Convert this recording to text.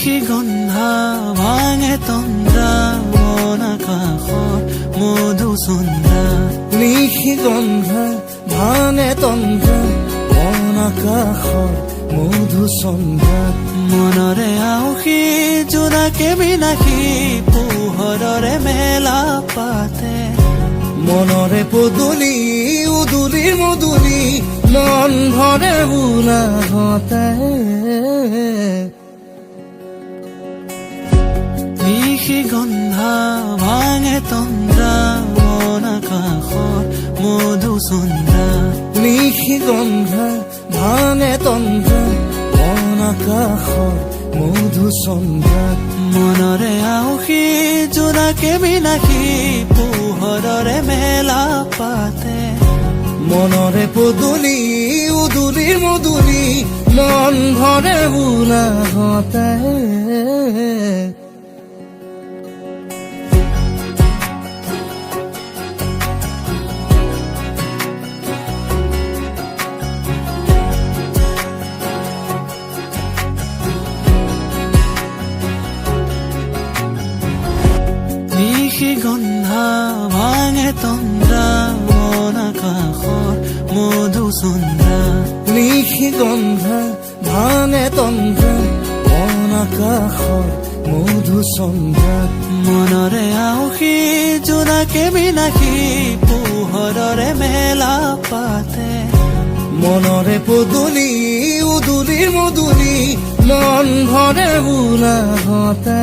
নিশি গন্ধা ভাঙে তন্দ্ৰা মন আকাশত মধুচন্দ্ৰা নিশি গন্ধা ভাঙে তন্দ্ৰা মন আকাশত মধুচন্দ্ৰা মনৰে আউসী জোনাকে বিনাশী পোহৰৰে মেলা পাতে মনৰে পদূলি উদুলিৰ মধুলি মন ভৰে বোলাহতে নিশি গন্ধা ভাঙে তন্দ্ৰা মন আকাশত মধুচন্দ্ৰা নিশি গন্ধা ভাঙে তন্দ্ৰা মন আকাশত মধুচন্দ্ৰা মনৰে আউসী জোনাকে বিনাশী পোহৰৰে মেলা পাতে মনৰে পদূলি উদুলিৰ মধুলি মন ভৰে বোলাহতে নিশি গন্ধা ভাঙে তন্দ্ৰা মন আকাশত মধুচন্দ্ৰা নিশি গন্ধা ভাঙে তন্দ্ৰা মন আকাশত মধুচন্দ্ৰা মনৰে আউসী জোনাকে বিনাশী পোহৰৰে মেলা পাতে মনৰে পদূলি উদুলিৰ মধুলি মন ভৰে বোলাহতে